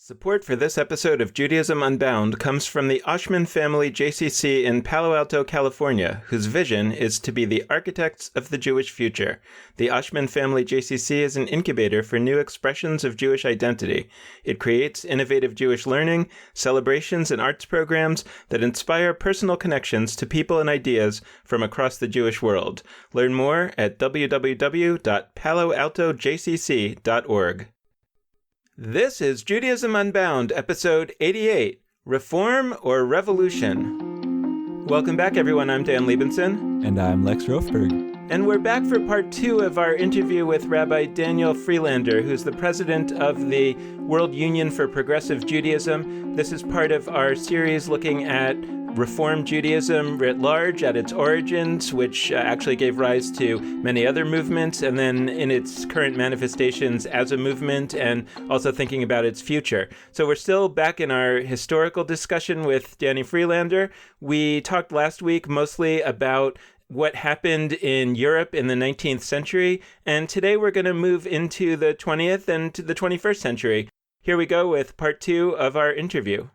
Support for this episode of Judaism Unbound comes from the Oshman family JCC in Palo Alto, California, whose vision is to be the architects of the Jewish future. The Oshman family JCC is an incubator for new expressions of Jewish identity. It creates innovative Jewish learning, celebrations, and arts programs that inspire personal connections to people and ideas from across the Jewish world. Learn more at www.paloaltojcc.org. This is Judaism Unbound, episode 88, Reform or Revolution. Welcome back, everyone. I'm Dan Liebenson. And I'm Lex Rofberg. And we're back for part 2 of our interview with Rabbi Daniel Freelander, who's the president of the World Union for Progressive Judaism. This is part of our series looking at Reform Judaism writ large at its origins, which actually gave rise to many other movements, and then in its current manifestations as a movement, and also thinking about its future. So we're still back in our historical discussion with Danny Freelander. We talked last week mostly about what happened in Europe in the 19th century, and today we're going to move into the 20th and to the 21st century. Here we go with part 2 of our interview.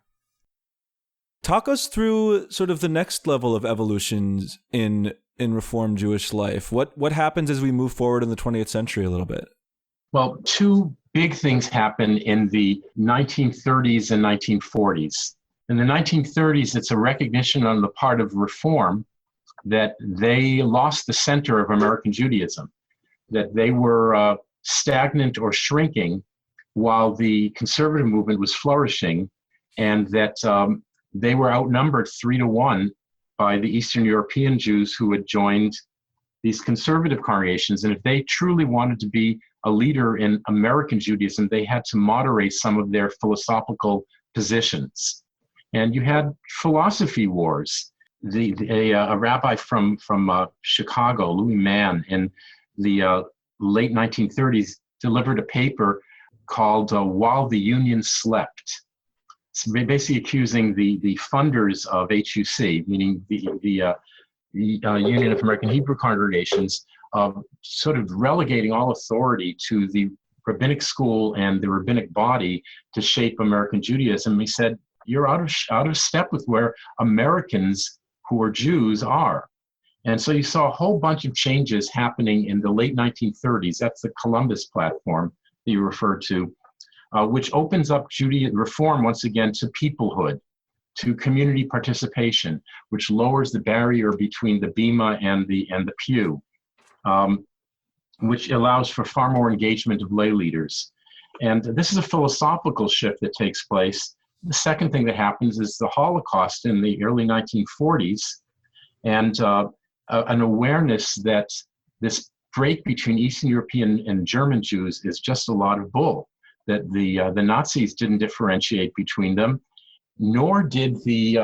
Talk us through sort of the next level of evolutions in Reform Jewish life. What happens as we move forward in the 20th century a little bit? Well, two big things happen in the 1930s and 1940s. In the 1930s, it's a recognition on the part of Reform that they lost the center of American Judaism, that they were stagnant or shrinking while the conservative movement was flourishing, and that they were outnumbered 3-1 by the Eastern European Jews who had joined these conservative congregations. And if they truly wanted to be a leader in American Judaism, they had to moderate some of their philosophical positions. And you had philosophy wars. A rabbi from Chicago, Louis Mann, in the late 1930s, delivered a paper called While the Union Slept. Basically accusing the funders of HUC, meaning the Union of American Hebrew Congregations, of sort of relegating all authority to the rabbinic school and the rabbinic body to shape American Judaism. He said, you're out of step with where Americans who are Jews are. And so you saw a whole bunch of changes happening in the late 1930s. That's the Columbus platform that you referred to. Which opens up Reform once again to peoplehood, to community participation, which lowers the barrier between the bima and the pew, which allows for far more engagement of lay leaders. And this is a philosophical shift that takes place. The second thing that happens is the Holocaust in the early 1940s, and an awareness that this break between Eastern European and German Jews is just a lot of bull. That the Nazis didn't differentiate between them, nor did the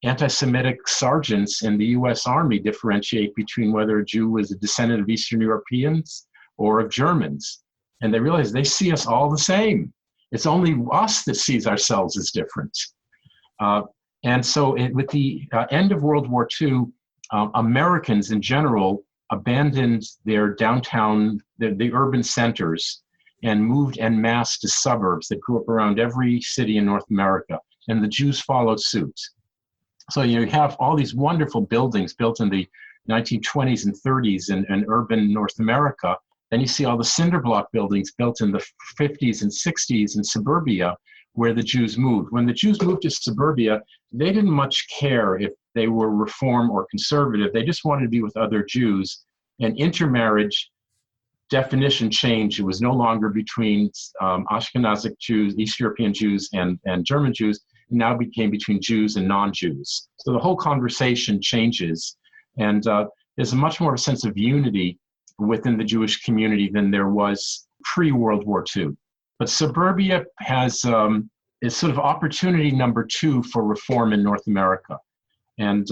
anti-Semitic sergeants in the U.S. Army differentiate between whether a Jew was a descendant of Eastern Europeans or of Germans. And they realized they see us all the same. It's only us that sees ourselves as different. And so with the end of World War II, Americans in general abandoned their downtown, the urban centers, and moved en masse to suburbs that grew up around every city in North America, and the Jews followed suit. So you have all these wonderful buildings built in the 1920s and 30s in urban North America. Then you see all the cinder block buildings built in the 50s and 60s in suburbia where the Jews moved. When the Jews moved to suburbia, they didn't much care if they were Reform or conservative. They just wanted to be with other Jews, and intermarriage definition changed. It was no longer between Ashkenazic Jews, East European Jews, and German Jews. It now became between Jews and non-Jews. So the whole conversation changes, and there's a much more of a sense of unity within the Jewish community than there was pre-World War II. But suburbia is sort of opportunity number 2 for Reform in North America. And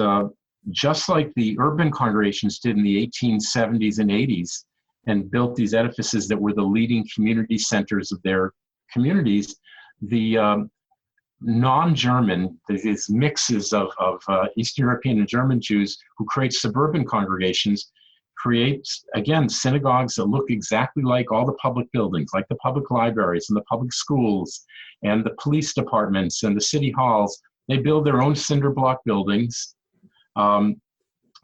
just like the urban congregations did in the 1870s and 80s, and built these edifices that were the leading community centers of their communities, the non-German, these mixes of Eastern European and German Jews who create suburban congregations, create, again, synagogues that look exactly like all the public buildings, like the public libraries and the public schools and the police departments and the city halls. They build their own cinder block buildings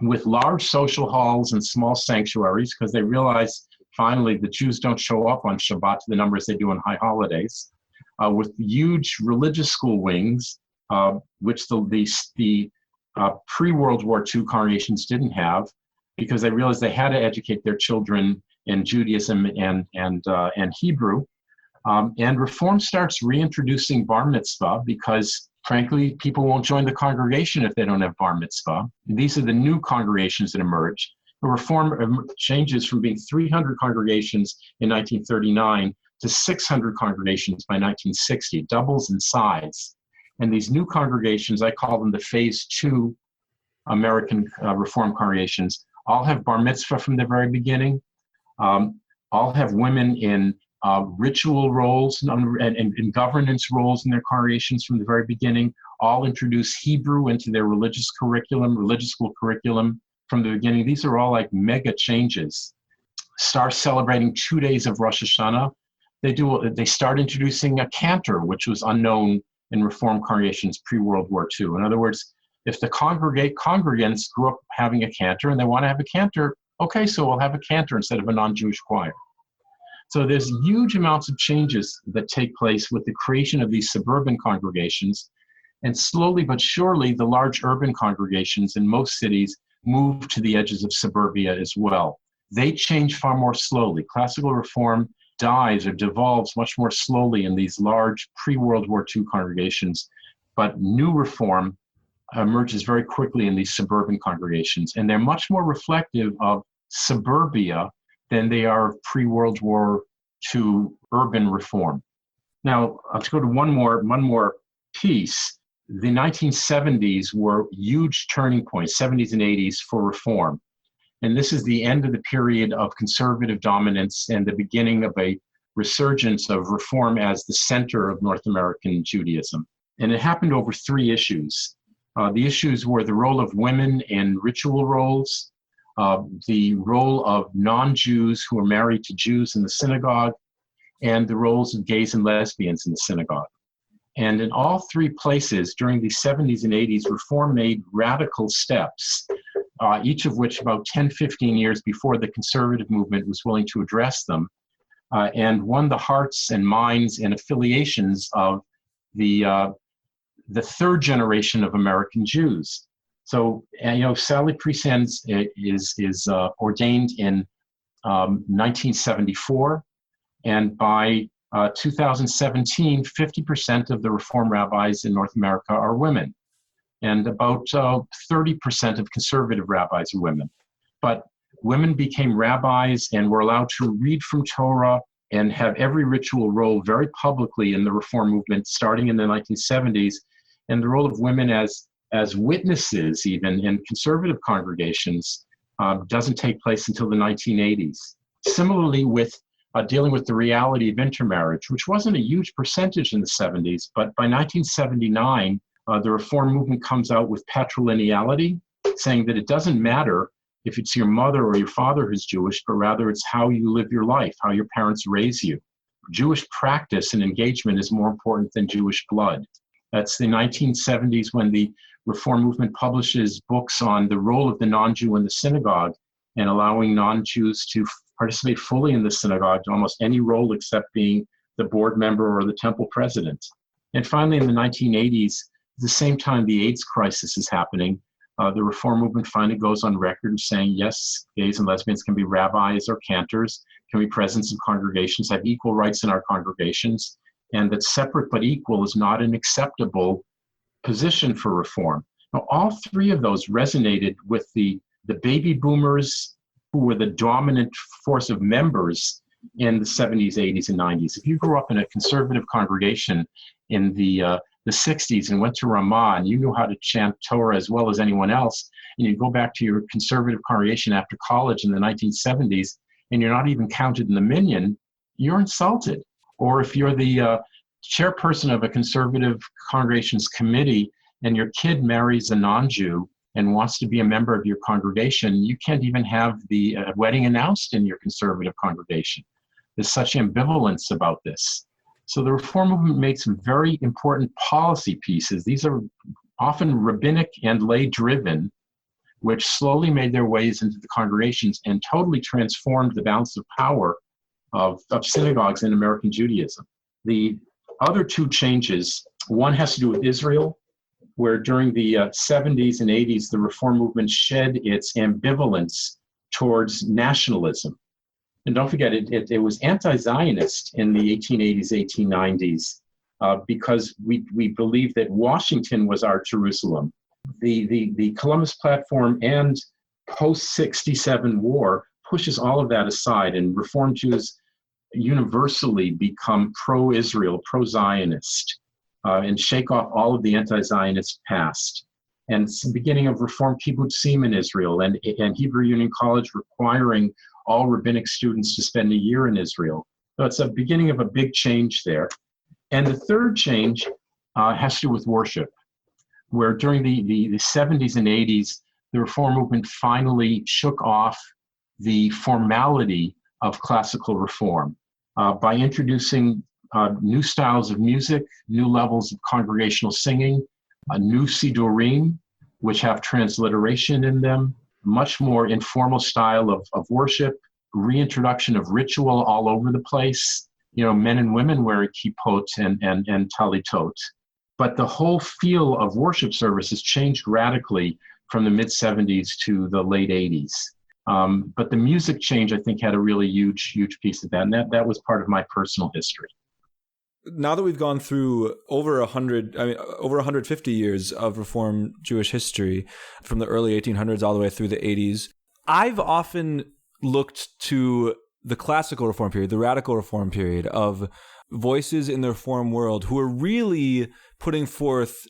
with large social halls and small sanctuaries, because they realize finally the Jews don't show up on Shabbat to the numbers they do on high holidays, with huge religious school wings, which the pre-World War II congregations didn't have, because they realized they had to educate their children in Judaism and Hebrew. And Reform starts reintroducing bar mitzvah because, frankly, people won't join the congregation if they don't have bar mitzvah. And these are the new congregations that emerge. The Reform changes from being 300 congregations in 1939 to 600 congregations by 1960, doubles in size. And these new congregations, I call them the Phase 2 American Reform congregations, all have bar mitzvah from the very beginning, all have women in ritual roles and governance roles in their congregations from the very beginning, all introduce Hebrew into their religious school curriculum from the beginning. These are all like mega changes. Start celebrating 2 days of Rosh Hashanah. They start introducing a cantor, which was unknown in Reform congregations pre-World War II. In other words, if the congregants grew up having a cantor and they want to have a cantor, okay, so we'll have a cantor instead of a non-Jewish choir. So there's huge amounts of changes that take place with the creation of these suburban congregations. And slowly but surely, the large urban congregations in most cities move to the edges of suburbia as well. They change far more slowly. Classical Reform dies or devolves much more slowly in these large pre-World War II congregations, but new Reform emerges very quickly in these suburban congregations, and they're much more reflective of suburbia than they are of pre-World War II urban Reform. Now, let's go to one more piece. The 1970s were huge turning points, 70s and 80s, for Reform. And this is the end of the period of conservative dominance and the beginning of a resurgence of Reform as the center of North American Judaism. And it happened over 3 issues. The issues were the role of women in ritual roles, the role of non-Jews who are married to Jews in the synagogue, and the roles of gays and lesbians in the synagogue. And in all 3 places during the 70s and 80s, Reform made radical steps, each of which about 10, 15 years before the conservative movement was willing to address them, and won the hearts and minds and affiliations of the 3rd generation of American Jews. So, Sally Presens is ordained in 1974, and by 2017, 50% of the Reform rabbis in North America are women, and about 30% of conservative rabbis are women. But women became rabbis and were allowed to read from Torah and have every ritual role very publicly in the Reform movement starting in the 1970s. And the role of women as witnesses, even in conservative congregations, doesn't take place until the 1980s. Similarly, with dealing with the reality of intermarriage, which wasn't a huge percentage in the 70s, but by 1979, the Reform movement comes out with patrilineality, saying that it doesn't matter if it's your mother or your father who's Jewish, but rather it's how you live your life, how your parents raise you. Jewish practice and engagement is more important than Jewish blood. That's the 1970s when the Reform movement publishes books on the role of the non-Jew in the synagogue and allowing non-Jews to participate fully in the synagogue to almost any role except being the board member or the temple president. And finally, in the 1980s, at the same time the AIDS crisis is happening, the Reform movement finally goes on record saying, yes, gays and lesbians can be rabbis or cantors, can be present in congregations, have equal rights in our congregations, and that separate but equal is not an acceptable position for Reform. Now, all 3 of those resonated with the baby boomers who were the dominant force of members in the 70s, 80s, and 90s. If you grew up in a conservative congregation in the 60s and went to Ramah and you knew how to chant Torah as well as anyone else, and you go back to your conservative congregation after college in the 1970s, and you're not even counted in the minyan, you're insulted. Or if you're the chairperson of a conservative congregation's committee and your kid marries a non-Jew and wants to be a member of your congregation, you can't even have the wedding announced in your conservative congregation. There's such ambivalence about this. So the Reform movement made some very important policy pieces. These are often rabbinic and lay-driven, which slowly made their ways into the congregations and totally transformed the balance of power of synagogues in American Judaism. The other two changes, one has to do with Israel, where during the 70s and 80s, the Reform movement shed its ambivalence towards nationalism. And don't forget, it was anti-Zionist in the 1880s, 1890s, because we believed that Washington was our Jerusalem. The Columbus Platform and post-67 war pushes all of that aside, and Reform Jews universally become pro-Israel, pro-Zionist, and shake off all of the anti-Zionist past. And it's the beginning of Reform Kibbutzim in Israel and Hebrew Union College requiring all rabbinic students to spend a year in Israel. So it's a beginning of a big change there. And the third change has to do with worship, where during the 70s and 80s, the Reform movement finally shook off the formality of classical reform by introducing new styles of music, new levels of congregational singing, a new sidurim, which have transliteration in them, much more informal style of worship, reintroduction of ritual all over the place. You know, men and women wear kippot and talitot. But the whole feel of worship services changed radically from the mid-70s to the late 80s. But the music change, I think, had a really huge piece of that. And that was part of my personal history. Now that we've gone through over 150 years of Reform Jewish history, from the early 1800s all the way through the 80s, I've often looked to the classical Reform period, the radical Reform period, of voices in the Reform world who are really putting forth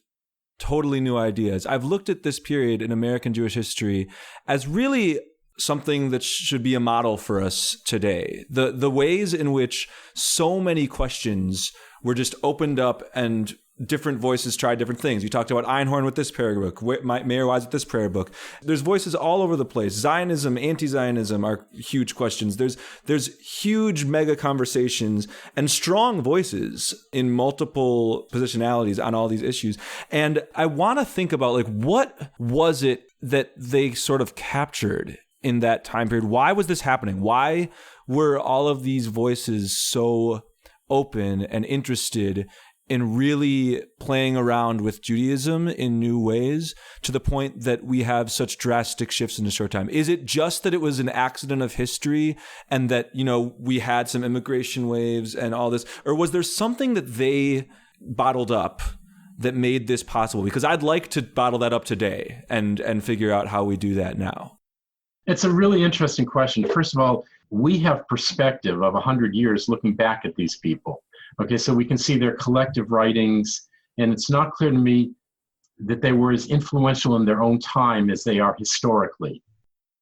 totally new ideas. I've looked at this period in American Jewish history as really something that should be a model for us today. The ways in which so many questions were just opened up and different voices tried different things. You talked about Einhorn with this prayer book, Mayor Wise with this prayer book. There's voices all over the place. Zionism, anti-Zionism are huge questions. There's huge mega conversations and strong voices in multiple positionalities on all these issues. And I want to think about, like, what was it that they sort of captured in that time period? Why was this happening? Why were all of these voices so open and interested in really playing around with Judaism in new ways to the point that we have such drastic shifts in a short time? Is it just that it was an accident of history and that, you know, we had some immigration waves and all this? Or was there something that they bottled up that made this possible? Because I'd like to bottle that up today and figure out how we do that now. It's a really interesting question. First of all, we have perspective of 100 years looking back at these people. Okay, so we can see their collective writings, and it's not clear to me that they were as influential in their own time as they are historically.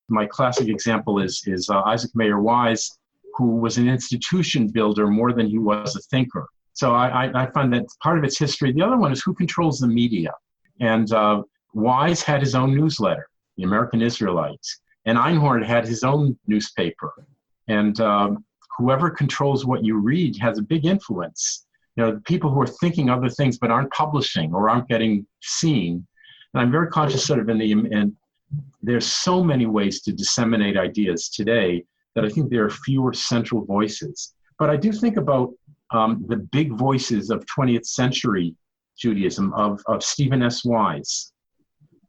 My classic example is Isaac Mayer Wise, who was an institution builder more than he was a thinker. So I find that part of its history. The other one is who controls the media. And Wise had his own newsletter, the American Israelites, and Einhorn had his own newspaper. And whoever controls what you read has a big influence. You know, the people who are thinking other things but aren't publishing or aren't getting seen. And I'm very conscious sort of and there's so many ways to disseminate ideas today that I think there are fewer central voices. But I do think about the big voices of 20th century Judaism, of Stephen S. Wise,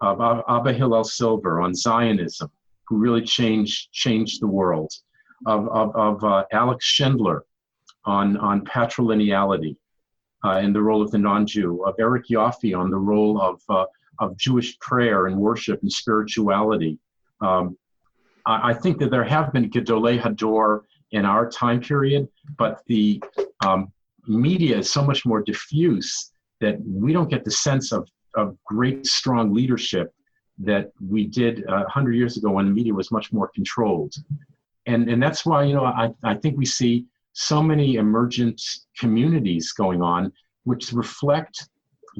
of Abba Hillel Silver on Zionism, who really changed the world, of Alex Schindler on patrilineality and the role of the non-Jew, of Eric Yoffe on the role of Jewish prayer and worship and spirituality. I think that there have been Gedolei Hador in our time period, but the media is so much more diffuse that we don't get the sense of great, strong leadership that we did 100 years ago when the media was much more controlled. And that's why, you know, I think we see so many emergent communities going on, which reflect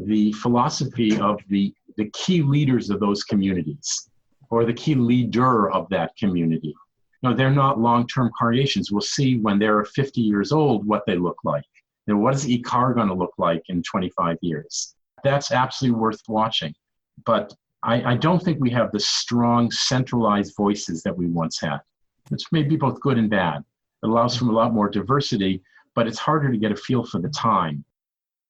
the philosophy of the the key leaders of those communities or the key leader of that community. No, they're not long-term congregations. We'll see when they're 50 years old what they look like. And what is ICAR going to look like in 25 years? That's absolutely worth watching. But I don't think we have the strong centralized voices that we once had. It's maybe both good and bad. It allows for a lot more diversity, but it's harder to get a feel for the time.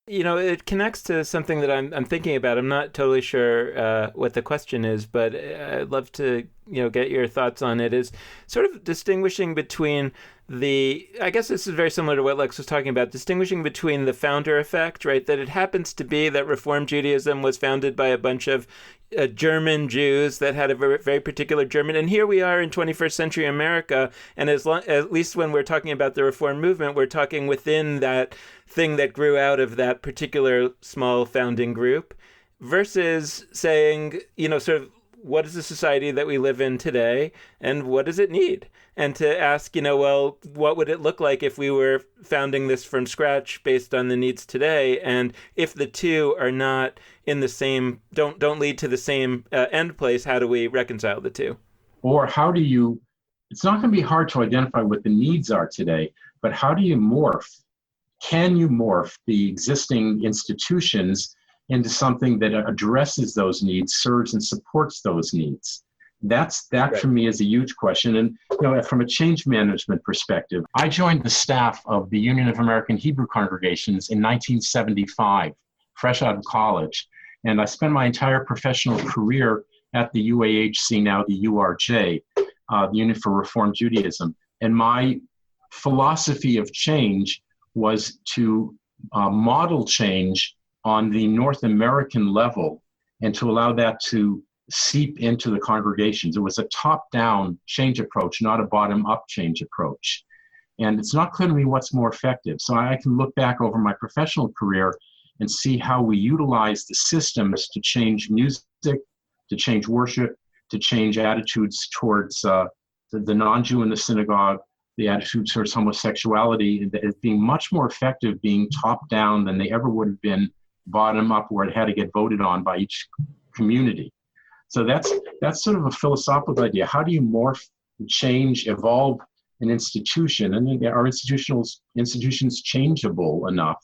You know, it connects to something that I'm thinking about. I'm not totally sure what the question is, but I'd love to, get your thoughts on it, is sort of distinguishing between I guess this is very similar to what Lex was talking about, distinguishing between the founder effect, right? That it happens to be that Reform Judaism was founded by a bunch of German Jews that had a very, very particular German. And here we are in 21st century America. And at least when we're talking about the Reform movement, we're talking within that thing that grew out of that particular small founding group, versus saying, sort of, what is the society that we live in today and what does it need? And to ask, well, what would it look like if we were founding this from scratch based on the needs today? And if the two are not in the same, don't lead to the same end place, how do we reconcile the two? Or how do you, it's not going to be hard to identify what the needs are today, but how do you morph? Can you morph the existing institutions into something that addresses those needs, serves and supports those needs? That right. For me is a huge question. And from a change management perspective, I joined the staff of the Union of American Hebrew Congregations in 1975, fresh out of college. And I spent my entire professional career at the UAHC, now the URJ, the Union for Reform Judaism. And my philosophy of change was to model change on the North American level and to allow that to seep into the congregations. It was a top-down change approach, not a bottom-up change approach. And it's not clear to me what's more effective. So I can look back over my professional career and see how we utilize the systems to change music, to change worship, to change attitudes towards the non-Jew in the synagogue, the attitudes towards homosexuality, as being much more effective being top-down than they ever would have been bottom-up, where it had to get voted on by each community. So that's sort of a philosophical idea. How do you morph, change, evolve an institution? And are institutions changeable enough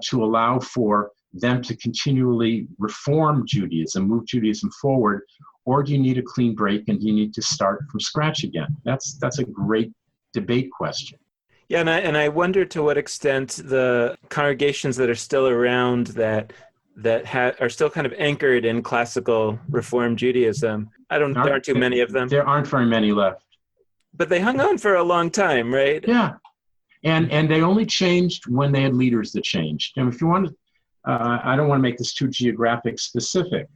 to allow for them to continually reform Judaism, move Judaism forward, or do you need a clean break and do you need to start from scratch again? That's a great debate question. Yeah, and I wonder to what extent the congregations that are still around that are still kind of anchored in classical Reform Judaism. There aren't too many of them. There aren't very many left. But they hung on for a long time, right? Yeah, and they only changed when they had leaders that changed. And if you want to, I don't want to make this too geographic specific,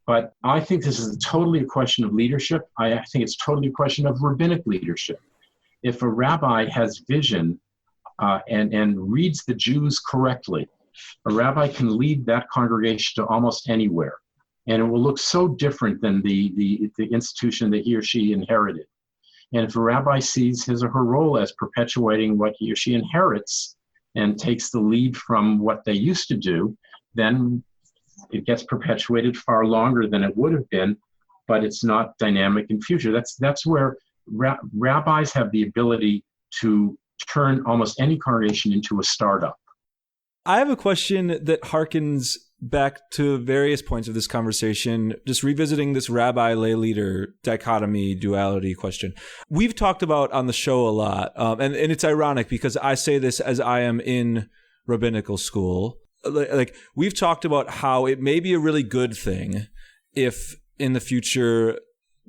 but I think this is totally a question of leadership. I think it's totally a question of rabbinic leadership. If a rabbi has vision and reads the Jews correctly, a rabbi can lead that congregation to almost anywhere. And it will look so different than the institution that he or she inherited. And if a rabbi sees his or her role as perpetuating what he or she inherits and takes the lead from what they used to do, then it gets perpetuated far longer than it would have been, but it's not dynamic in future. That's where rabbis have the ability to turn almost any congregation into a startup. I have a question that harkens back to various points of this conversation, just revisiting this rabbi lay leader dichotomy, duality question. We've talked about on the show a lot, and it's ironic because I say this as I am in rabbinical school. Like, we've talked about how it may be a really good thing if in the future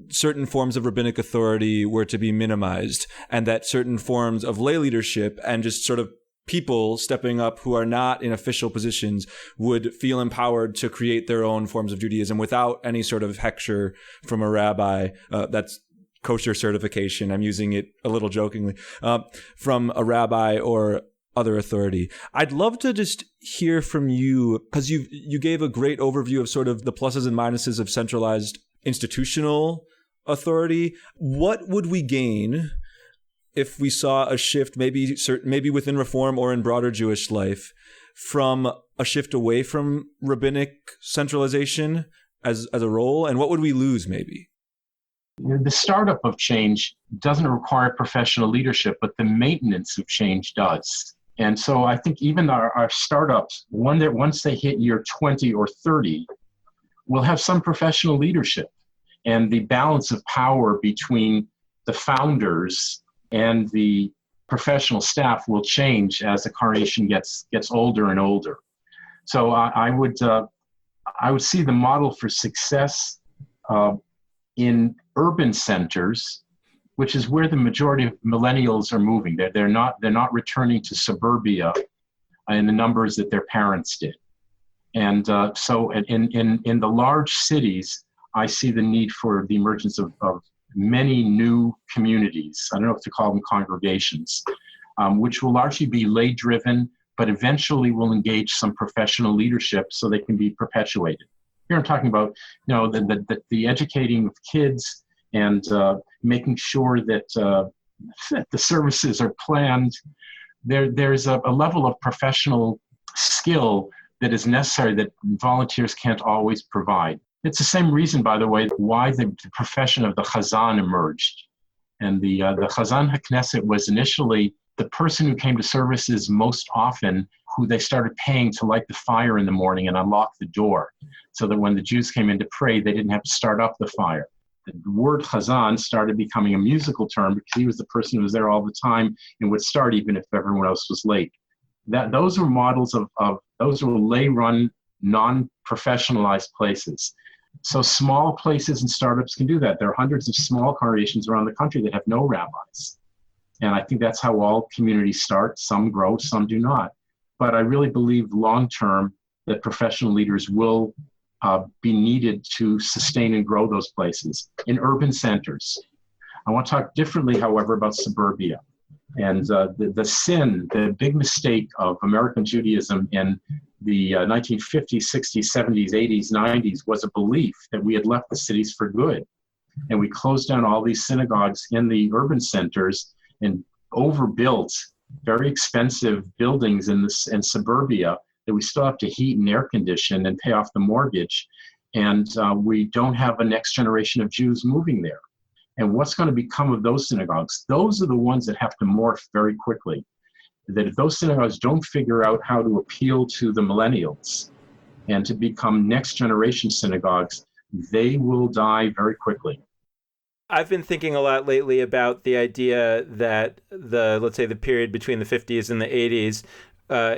certain forms of rabbinic authority were to be minimized, and that certain forms of lay leadership and just sort of people stepping up who are not in official positions would feel empowered to create their own forms of Judaism without any sort of hechsher from a rabbi. That's kosher certification. I'm using it a little jokingly, from a rabbi or other authority. I'd love to just hear from you, because you gave a great overview of sort of the pluses and minuses of centralized institutional authority. What would we gain if we saw a shift, maybe within Reform or in broader Jewish life, from a shift away from rabbinic centralization as a role? And what would we lose maybe? The startup of change doesn't require professional leadership, but the maintenance of change does. And so I think even our startups, once they hit year 20 or 30, will have some professional leadership. And the balance of power between the founders and the professional staff will change as the congregation gets older and older. So I would see the model for success in urban centers, which is where the majority of millennials are moving. They're not returning to suburbia in the numbers that their parents did. And so in the large cities, I see the need for the emergence of many new communities. I don't know if to call them congregations, which will largely be lay-driven, but eventually will engage some professional leadership so they can be perpetuated. Here I'm talking about, the educating of kids and making sure that the services are planned. There's a level of professional skill that is necessary that volunteers can't always provide. It's the same reason, by the way, why the profession of the Chazan emerged. And the Chazan HaKnesset was initially the person who came to services most often, who they started paying to light the fire in the morning and unlock the door, so that when the Jews came in to pray, they didn't have to start up the fire. The word Chazan started becoming a musical term because he was the person who was there all the time and would start even if everyone else was late. Those were models those were lay-run, non-professionalized places. So small places and startups can do that. There are hundreds of small congregations around the country that have no rabbis. And I think that's how all communities start. Some grow, some do not. But I really believe long-term that professional leaders will be needed to sustain and grow those places in urban centers. I want to talk differently, however, about suburbia. And the big mistake of American Judaism in the 1950s, 60s, 70s, 80s, 90s was a belief that we had left the cities for good. And we closed down all these synagogues in the urban centers and overbuilt very expensive buildings in suburbia that we still have to heat and air condition and pay off the mortgage. And we don't have a next generation of Jews moving there. And what's going to become of those synagogues? Those are the ones that have to morph very quickly. That if those synagogues don't figure out how to appeal to the millennials and to become next generation synagogues, they will die very quickly. I've been thinking a lot lately about the idea that let's say the period between the 50s and the 80s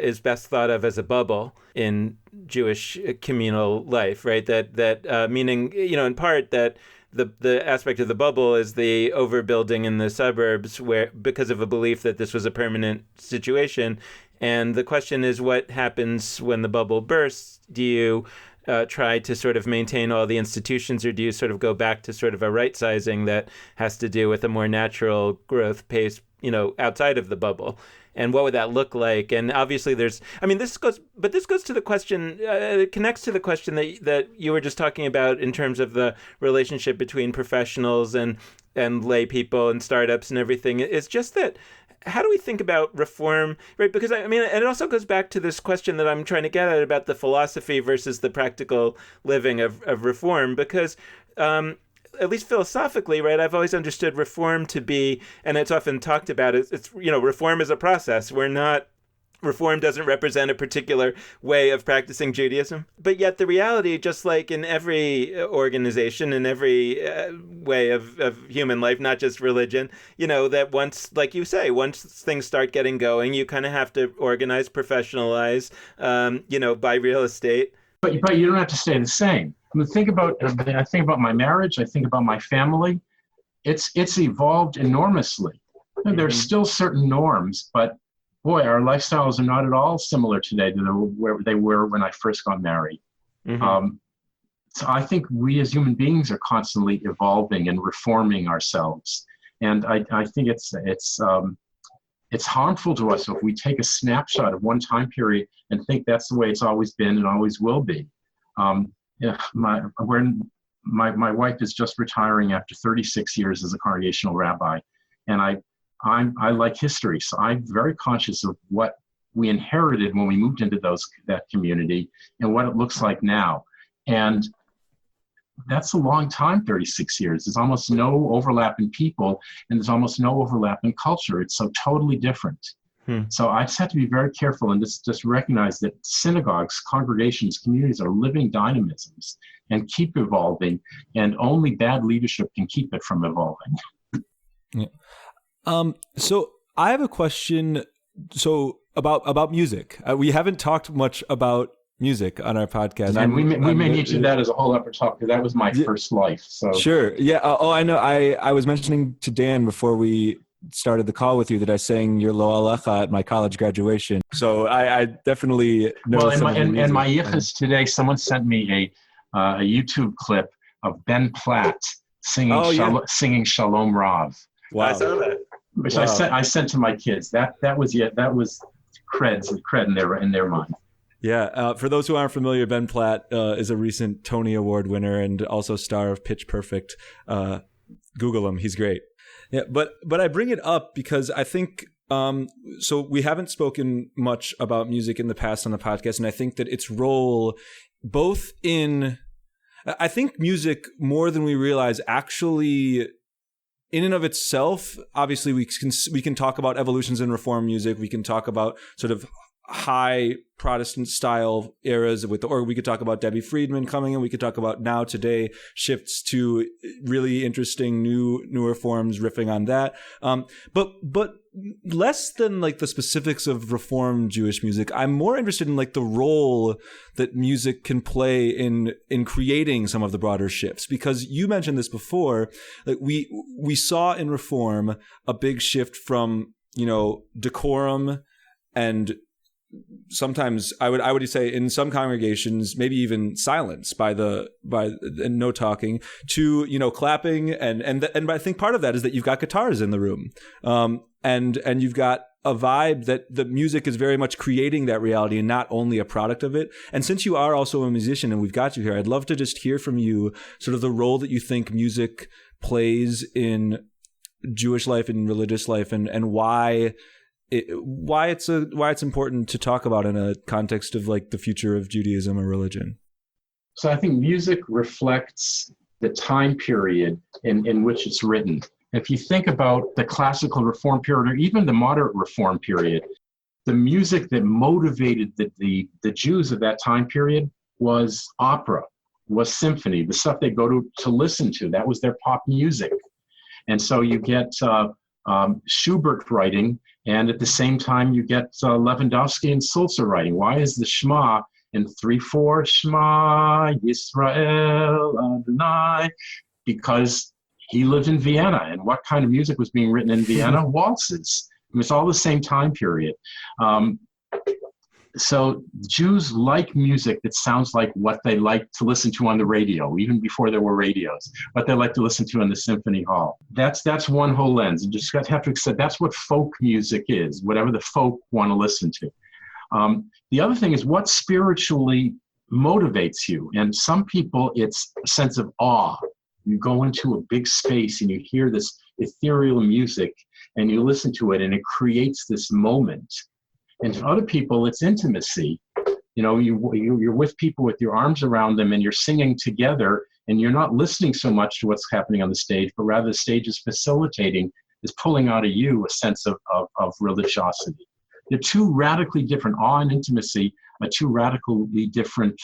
is best thought of as a bubble in Jewish communal life, right? That meaning, in part that the aspect of the bubble is the overbuilding in the suburbs because of a belief that this was a permanent situation. And the question is, what happens when the bubble bursts? Do you try to sort of maintain all the institutions, or do you sort of go back to sort of a right sizing that has to do with a more natural growth pace, outside of the bubble? And what would that look like? And obviously this goes to the question, it connects to the question that you were just talking about in terms of the relationship between professionals and lay people and startups and everything. It's just that, how do we think about reform, right? Because and it also goes back to this question that I'm trying to get at about the philosophy versus the practical living of reform, because at least philosophically, right, I've always understood reform to be, and it's often talked about, it's reform is a process. Reform doesn't represent a particular way of practicing Judaism. But yet the reality, just like in every organization, in every way of human life, not just religion, that once, like you say, once things start getting going, you kind of have to organize, professionalize, buy real estate. But you don't have to stay the same. I think about my marriage. I think about my family. It's evolved enormously. Mm-hmm. There's still certain norms, but boy, our lifestyles are not at all similar today to where they were when I first got married. Mm-hmm. So I think we as human beings are constantly evolving and reforming ourselves, and I think it's harmful to us if we take a snapshot of one time period and think that's the way it's always been and always will be. My wife is just retiring after 36 years as a congregational rabbi, and I like history, so I'm very conscious of what we inherited when we moved into that community and what it looks like now. And that's a long time, 36 years. There's almost no overlap in people, and there's almost no overlap in culture. It's so totally different. So I just have to be very careful and just recognize that synagogues, congregations, communities are living dynamisms and keep evolving, and only bad leadership can keep it from evolving. Yeah. So I have a question. So about music, we haven't talked much about music on our podcast, and we may need to do that as a whole other talk, because that was my first life. So sure, yeah. I know. I was mentioning to Dan before we started the call with you that I sang your Lo Alecha at my college graduation. So I definitely know. Well, and my yichus today, someone sent me a YouTube clip of Ben Platt singing Shalom Rav. Wow. I saw that. Which I sent to my kids. That was cred in their mind. Yeah. For those who aren't familiar, Ben Platt is a recent Tony Award winner and also star of Pitch Perfect. Google him. He's great. Yeah. But I bring it up because I think, so we haven't spoken much about music in the past on the podcast. And I think that its role both I think music, more than we realize, actually in and of itself, obviously we can talk about evolutions in Reform music. We can talk about sort of high Protestant style eras or we could talk about Debbie Friedman coming in. We could talk about now today shifts to really interesting newer forms riffing on that. But less than like the specifics of Reform Jewish music, I'm more interested in like the role that music can play in creating some of the broader shifts, because you mentioned this before. Like we saw in Reform a big shift from, decorum and sometimes I would say in some congregations maybe even silence by and no talking to clapping and I think part of that is that you've got guitars in the room and you've got a vibe that the music is very much creating that reality and not only a product of it. And since you are also a musician and we've got you here, I'd love to just hear from you sort of the role that you think music plays in Jewish life and religious life and why it's important to talk about in a context of like the future of Judaism or religion. So I think music reflects the time period in which it's written. If you think about the classical Reform period or even the moderate Reform period, the music that motivated the Jews of that time period was opera, was symphony, the stuff they go to listen to. That was their pop music. And so you get Schubert writing, and at the same time you get Lewandowski and Sulzer writing. Why is the Shema in 3/4 Shema Yisrael Adonai? Because he lived in Vienna, and what kind of music was being written in Vienna? Waltzes. It's all the same time period. So Jews like music that sounds like what they like to listen to on the radio, even before there were radios, what they like to listen to in the symphony hall. That's one whole lens. You just have to accept that's what folk music is, whatever the folk want to listen to. The other thing is what spiritually motivates you. And some people, it's a sense of awe. You go into a big space and you hear this ethereal music and you listen to it and it creates this moment. And to other people, it's intimacy. You're with people with your arms around them and you're singing together and you're not listening so much to what's happening on the stage, but rather the stage is facilitating, is pulling out of you a sense of religiosity. They're two radically different, awe and intimacy are two radically different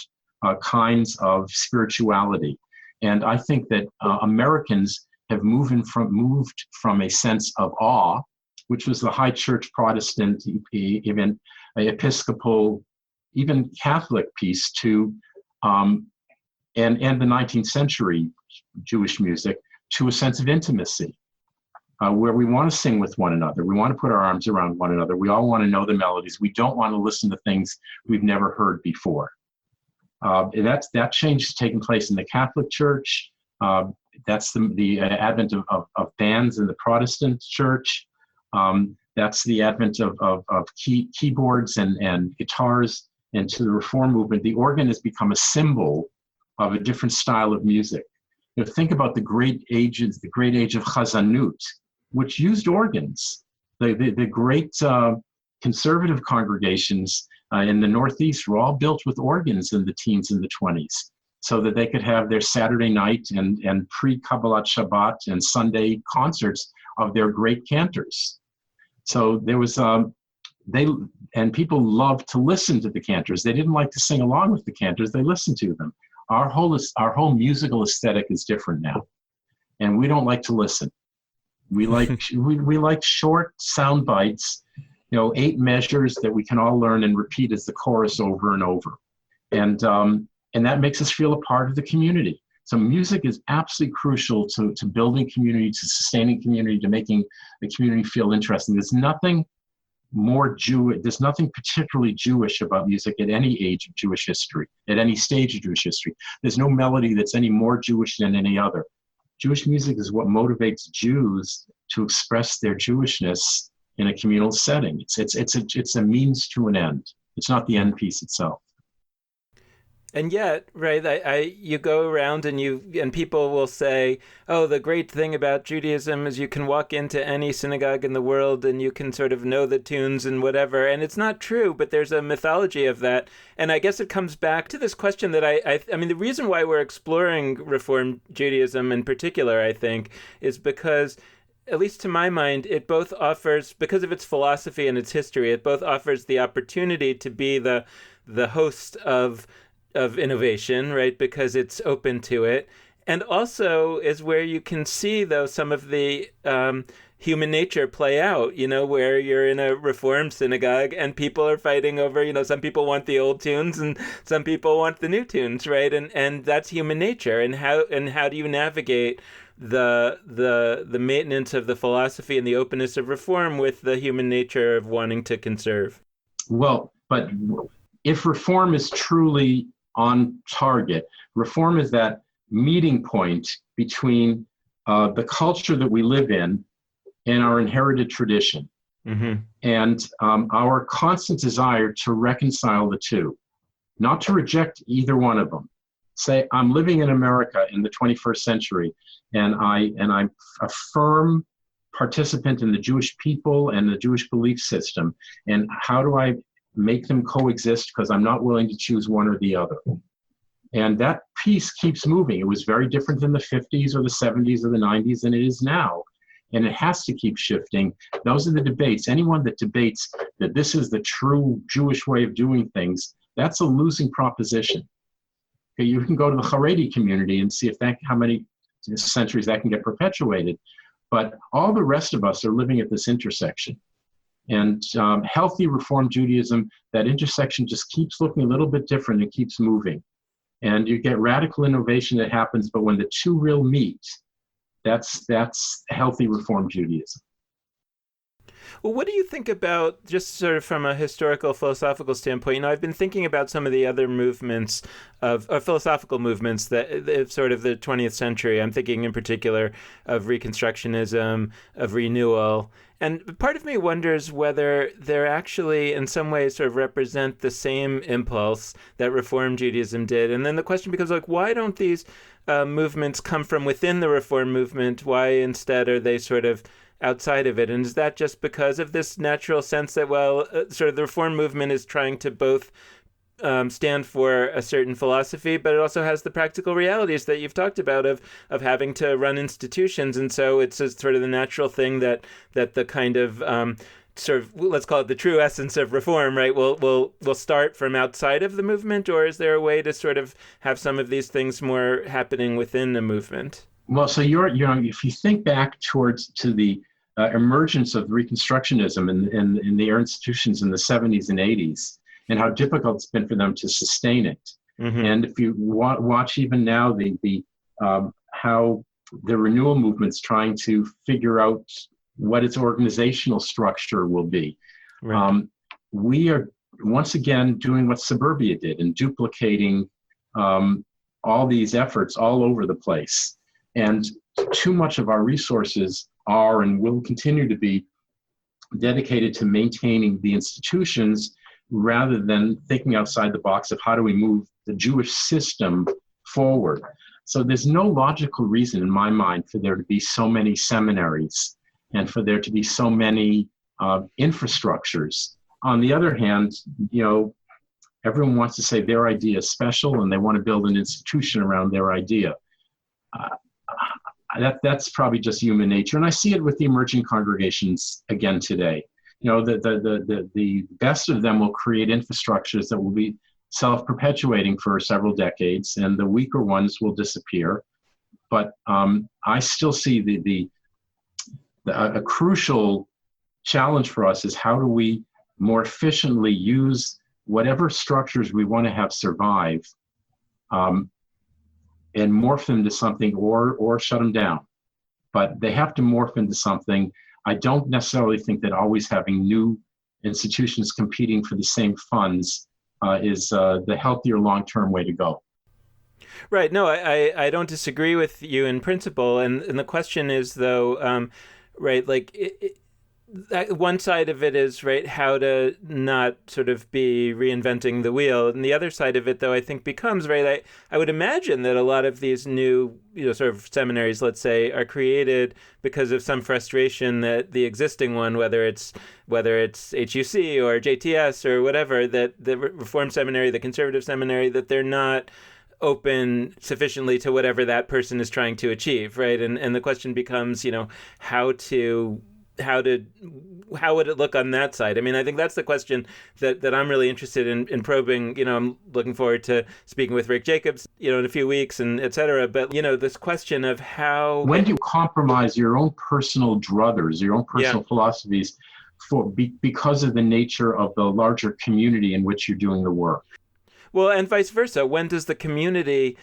kinds of spirituality. And I think that Americans have moved from a sense of awe, which was the high church Protestant, even Episcopal, even Catholic piece to, and the 19th century Jewish music, to a sense of intimacy, where we want to sing with one another. We want to put our arms around one another. We all want to know the melodies. We don't want to listen to things we've never heard before. That change has taken place in the Catholic Church. That's the advent of bands in the Protestant Church. That's the advent of keyboards and guitars. And to the Reform movement, the organ has become a symbol of a different style of music. Think about the great age of Chazanut, which used organs. The great conservative congregations in the Northeast were all built with organs in the teens and the 20s, so that they could have their Saturday night and pre-Kabbalat Shabbat and Sunday concerts of their great cantors. So there was people loved to listen to the cantors. They didn't like to sing along with the cantors. They listened to them. Our whole musical aesthetic is different now, and we don't like to listen. We like we like short sound bites, 8 measures that we can all learn and repeat as the chorus over and over, and that makes us feel a part of the community. So music is absolutely crucial to building community, to sustaining community, to making the community feel interesting. There's nothing more Jewish, there's nothing particularly Jewish about music at any age of Jewish history, at any stage of Jewish history. There's no melody that's any more Jewish than any other. Jewish music is what motivates Jews to express their Jewishness in a communal setting. It's a means to an end. It's not the end piece itself. And yet, right, you go around and people will say, oh, the great thing about Judaism is you can walk into any synagogue in the world and you can sort of know the tunes and whatever. And it's not true, but there's a mythology of that. And I guess it comes back to this question that I mean, the reason why we're exploring Reform Judaism in particular, I think, is because, at least to my mind, it both offers, because of its philosophy and its history, it both offers the opportunity to be the host of innovation, right? Because it's open to it. And also is where you can see, though, some of the human nature play out, where you're in a Reform synagogue and people are fighting over, some people want the old tunes and some people want the new tunes, right? And that's human nature. And how do you navigate the maintenance of the philosophy and the openness of Reform with the human nature of wanting to conserve? Well, but if Reform is truly on target, Reform is that meeting point between the culture that we live in and our inherited tradition, and our constant desire to reconcile the two, not to reject either one of them. Say, I'm living in America in the 21st century, and I'm a firm participant in the Jewish people and the Jewish belief system, and how do I make them coexist, because I'm not willing to choose one or the other. And that piece keeps moving. It was very different in the 50s or the 70s or the 90s than it is now. And it has to keep shifting. Those are the debates. Anyone that debates that this is the true Jewish way of doing things, that's a losing proposition. Okay, you can go to the Haredi community and see how many centuries that can get perpetuated. But all the rest of us are living at this intersection. And healthy Reform Judaism, that intersection just keeps looking a little bit different and keeps moving. And you get radical innovation that happens, but when the two real meet, that's healthy Reform Judaism. Well, what do you think about, just sort of from a historical, philosophical standpoint? I've been thinking about some of the other movements philosophical movements that sort of the 20th century. I'm thinking in particular of Reconstructionism, of renewal. And part of me wonders whether they're actually in some ways sort of represent the same impulse that Reform Judaism did. And then the question becomes, why don't these movements come from within the Reform movement? Why instead are they sort of outside of it? And is that just because of this natural sense that, sort of the Reform movement is trying to both stand for a certain philosophy, but it also has the practical realities that you've talked about of having to run institutions, and so it's just sort of the natural thing that the kind of sort of, let's call it the true essence of Reform, right, will start from outside of the movement, or is there a way to sort of have some of these things more happening within the movement? Well, so if you think back to the emergence of Reconstructionism in their institutions in the 70s and 80s, and how difficult it's been for them to sustain it. Mm-hmm. And if you watch even now how the renewal movement's trying to figure out what its organizational structure will be. Right. We are once again doing what Suburbia did and duplicating all these efforts all over the place. And too much of our resources are and will continue to be dedicated to maintaining the institutions rather than thinking outside the box of how do we move the Jewish system forward. So there's no logical reason in my mind for there to be so many seminaries and for there to be so many infrastructures On the other hand, everyone wants to say their idea is special and they want to build an institution around their idea. That's probably just human nature. And I see it with the emerging congregations again today. The best of them will create infrastructures that will be self-perpetuating for several decades, and the weaker ones will disappear. But I still see a crucial challenge for us is how do we more efficiently use whatever structures we want to have survive and morph them to something or shut them down. But they have to morph into something. I don't necessarily think that always having new institutions competing for the same funds is the healthier long-term way to go. Right. No, I don't disagree with you in principle. And the question is, though, right, like one side of it is, right, how to not sort of be reinventing the wheel. And the other side of it, though, I think becomes, right, I would imagine that a lot of these new, sort of seminaries, let's say, are created because of some frustration that the existing one, whether it's HUC or JTS or whatever, that the Reform Seminary, the Conservative Seminary, that they're not open sufficiently to whatever that person is trying to achieve, right? And the question becomes, how would it look on that side? I mean, I think that's the question that I'm really interested in probing. I'm looking forward to speaking with Rick Jacobs, in a few weeks and et cetera. But, this question of how... When do you compromise your own personal druthers, your own personal philosophies because of the nature of the larger community in which you're doing the work? Well, and vice versa. When does the community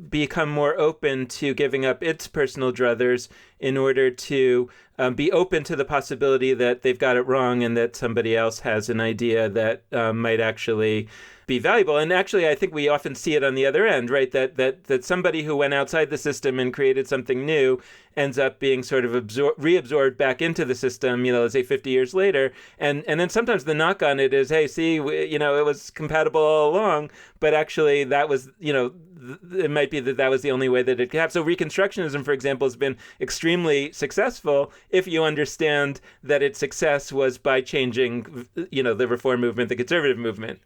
become more open to giving up its personal druthers in order to be open to the possibility that they've got it wrong and that somebody else has an idea that might actually be valuable? And actually, I think we often see it on the other end, right? That somebody who went outside the system and created something new ends up being sort of reabsorbed back into the system, let's say 50 years later. And then sometimes the knock on it is, hey, see, it was compatible all along, but actually that was, it might be that was the only way that it could happen. So Reconstructionism, for example, has been extremely successful if you understand that its success was by changing, the Reform movement, the conservative movement.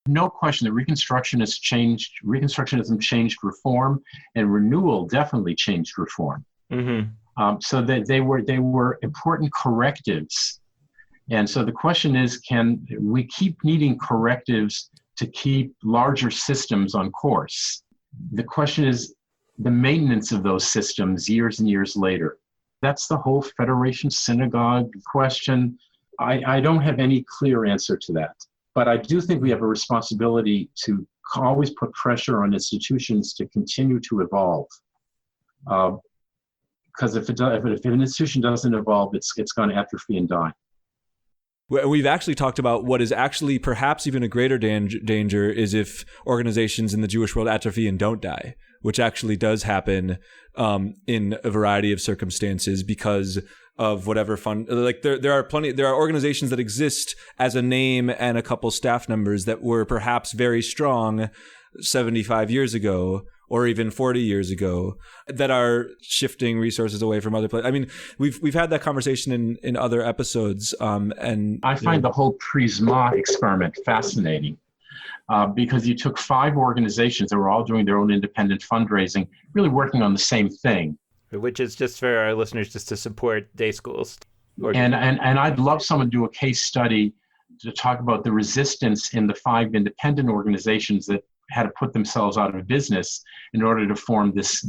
No question that Reconstructionism changed reform, and renewal definitely changed reform. Mm-hmm. So that they were important correctives. And so the question is, can we keep needing correctives to keep larger systems on course? The question is the maintenance of those systems years and years later. That's the whole Federation Synagogue question. I don't have any clear answer to that. But I do think we have a responsibility to always put pressure on institutions to continue to evolve. Because if an institution doesn't evolve, it's going to atrophy and die. We've actually talked about what is actually perhaps even a greater danger is if organizations in the Jewish world atrophy and don't die, which actually does happen in a variety of circumstances because of whatever fund. Like there are organizations that exist as a name and a couple staff members that were perhaps very strong 75 years ago or even 40 years ago that are shifting resources away from other places. I mean, we've had that conversation in other episodes. And I find the whole Prisma experiment fascinating because you took 5 organizations that were all doing their own independent fundraising, really working on the same thing. Which is just for our listeners, just to support day schools. And I'd love someone to do a case study to talk about the resistance in the 5 independent organizations that had to put themselves out of business in order to form this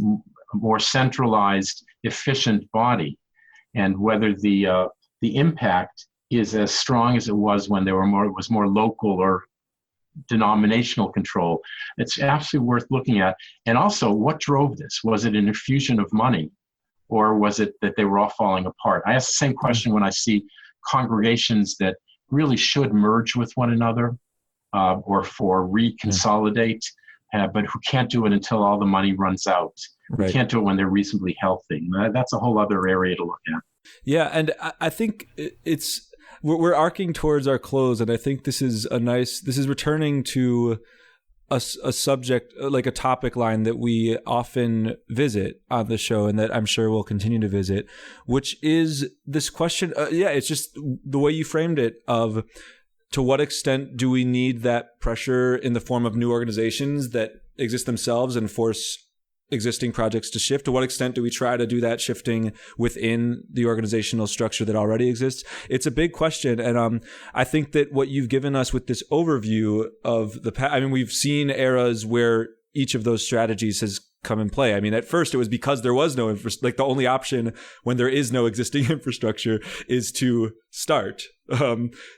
more centralized, efficient body, and whether the impact is as strong as it was when it was more local or denominational control. It's absolutely worth looking at. And also, what drove this? Was it an infusion of money, or was it that they were all falling apart? I ask the same question when I see congregations that really should merge with one another or reconsolidate, but who can't do it until all the money runs out. Right. Who can't do it when they're reasonably healthy. That's a whole other area to look at. Yeah, and I think we're arcing towards our close, and I think this is returning to a subject, like a topic line that we often visit on the show and that I'm sure we'll continue to visit, which is this question. It's just the way you framed it of to what extent do we need that pressure in the form of new organizations that exist themselves and force existing projects to shift? To what extent do we try to do that shifting within the organizational structure that already exists? It's a big question. And I think that what you've given us with this overview of the past, I mean, we've seen eras where each of those strategies has come in play. I mean, at first it was because there was no like the only option when there is no existing infrastructure is to start.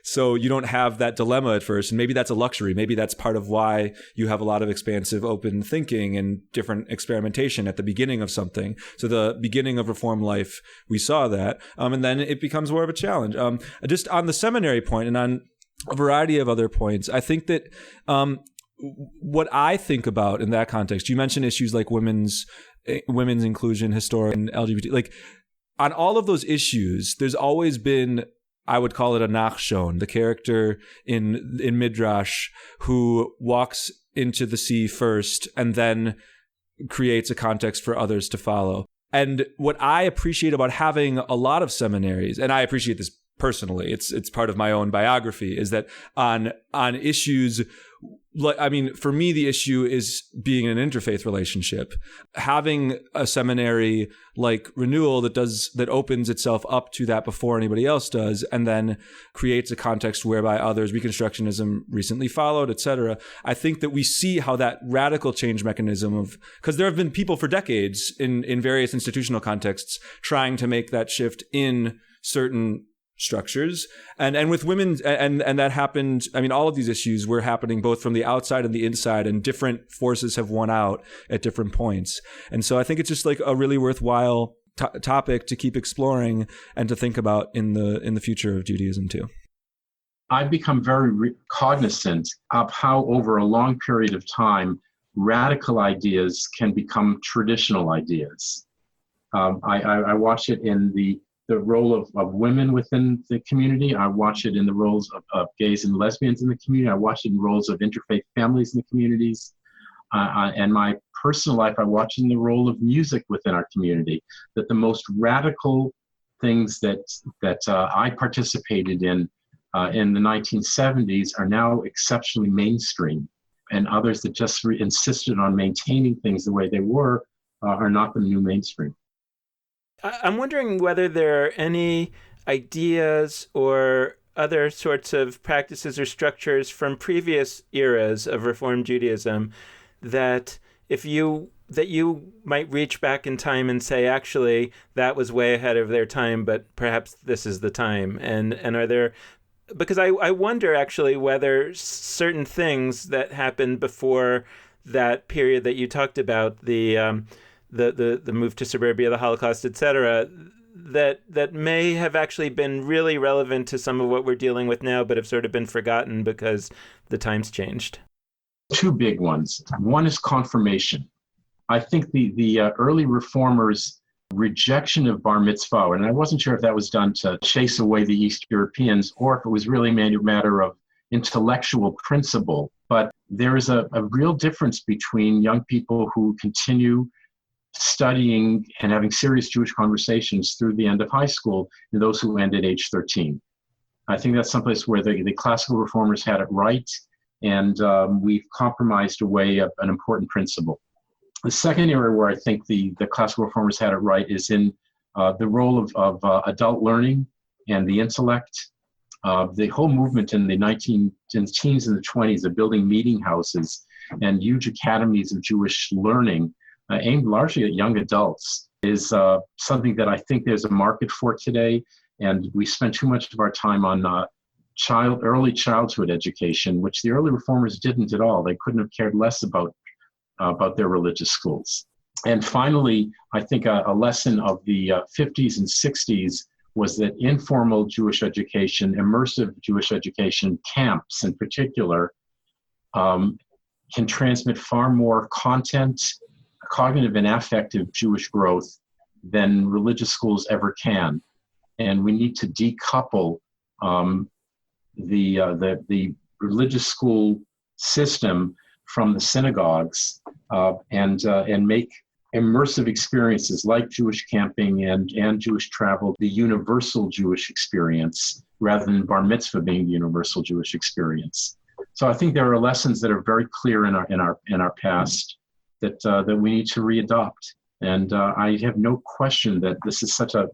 So you don't have that dilemma at first. And maybe that's a luxury. Maybe that's part of why you have a lot of expansive open thinking and different experimentation at the beginning of something. So the beginning of Reform life, we saw that. And then it becomes more of a challenge. Just on the seminary point and on a variety of other points, I think that what I think about in that context, you mentioned issues like women's inclusion, historic and LGBT, like on all of those issues, there's always been, I would call it a nachshon, the character in Midrash who walks into the sea first and then creates a context for others to follow. And what I appreciate about having a lot of seminaries, and I appreciate this personally, it's part of my own biography, is that on issues, I mean, for me, the issue is being in an interfaith relationship. Having a seminary like Renewal that opens itself up to that before anybody else does, and then creates a context whereby others, Reconstructionism recently followed, etc. I think that we see how that radical change mechanism because there have been people for decades in various institutional contexts trying to make that shift in certain structures and with women and that happened. I mean, all of these issues were happening both from the outside and the inside, and different forces have won out at different points. And so I think it's just like a really worthwhile topic to keep exploring and to think about in the future of Judaism too. I've become very cognizant of how over a long period of time radical ideas can become traditional ideas. I watch it in the role of women within the community. I watch it in the roles of gays and lesbians in the community. I watch it in roles of interfaith families in the communities. And my personal life, I watch in the role of music within our community, that the most radical things that I participated in the 1970s are now exceptionally mainstream. And others that just insisted on maintaining things the way they were are not the new mainstream. I'm wondering whether there are any ideas or other sorts of practices or structures from previous eras of Reform Judaism that you might reach back in time and say, actually, that was way ahead of their time, but perhaps this is the time. And are there, because I wonder actually whether certain things that happened before that period that you talked about, the move to suburbia, the Holocaust, etc., that may have actually been really relevant to some of what we're dealing with now, but have sort of been forgotten because the times changed. Two big ones. One is confirmation. I think the early reformers' rejection of bar mitzvah, and I wasn't sure if that was done to chase away the East Europeans or if it was really a matter of intellectual principle. But there is a real difference between young people who continue studying and having serious Jewish conversations through the end of high school and those who end at age 13. I think that's someplace where the classical reformers had it right, and we've compromised away an important principle. The second area where I think the classical reformers had it right is in the role of adult learning and the intellect. The whole movement in the teens and the 20s of building meeting houses and huge academies of Jewish learning aimed largely at young adults is something that I think there's a market for today. And we spend too much of our time on early childhood education, which the early reformers didn't at all. They couldn't have cared less about their religious schools. And finally, I think a lesson of the 50s and 60s was that informal Jewish education, immersive Jewish education, camps in particular, can transmit far more content, cognitive and affective Jewish growth than religious schools ever can. And we need to decouple the religious school system from the synagogues and make immersive experiences like Jewish camping and Jewish travel the universal Jewish experience, rather than bar mitzvah being the universal Jewish experience. So I think there are lessons that are very clear in our past that we need to readopt. And I have no question that this is such a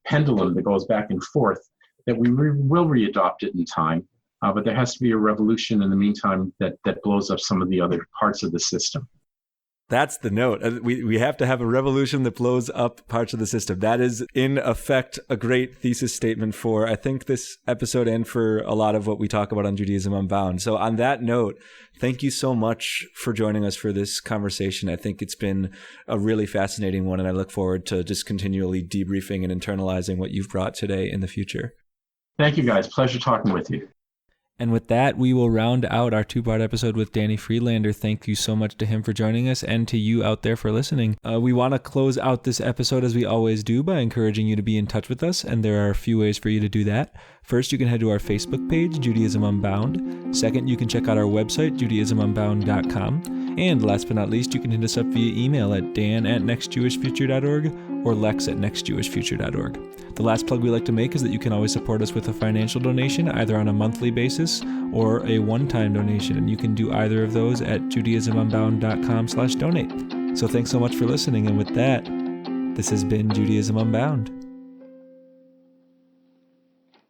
pendulum that goes back and forth that we will readopt it in time. But there has to be a revolution in the meantime that blows up some of the other parts of the system. That's the note. We have to have a revolution that blows up parts of the system. That is, in effect, a great thesis statement for, I think, this episode and for a lot of what we talk about on Judaism Unbound. So on that note, thank you so much for joining us for this conversation. I think it's been a really fascinating one, and I look forward to just continually debriefing and internalizing what you've brought today in the future. Thank you, guys. Pleasure talking with you. And with that, we will round out our two-part episode with Danny Freelander. Thank you so much to him for joining us and to you out there for listening. We want to close out this episode as we always do by encouraging you to be in touch with us, and there are a few ways for you to do that. First, you can head to our Facebook page, Judaism Unbound. Second, you can check out our website, judaismunbound.com. And last but not least, you can hit us up via email at dan@nextjewishfuture.org or lex@nextjewishfuture.org. The last plug we like to make is that you can always support us with a financial donation, either on a monthly basis or a one-time donation, and you can do either of those at judaismunbound.com/donate. So thanks so much for listening, and with that, this has been Judaism Unbound.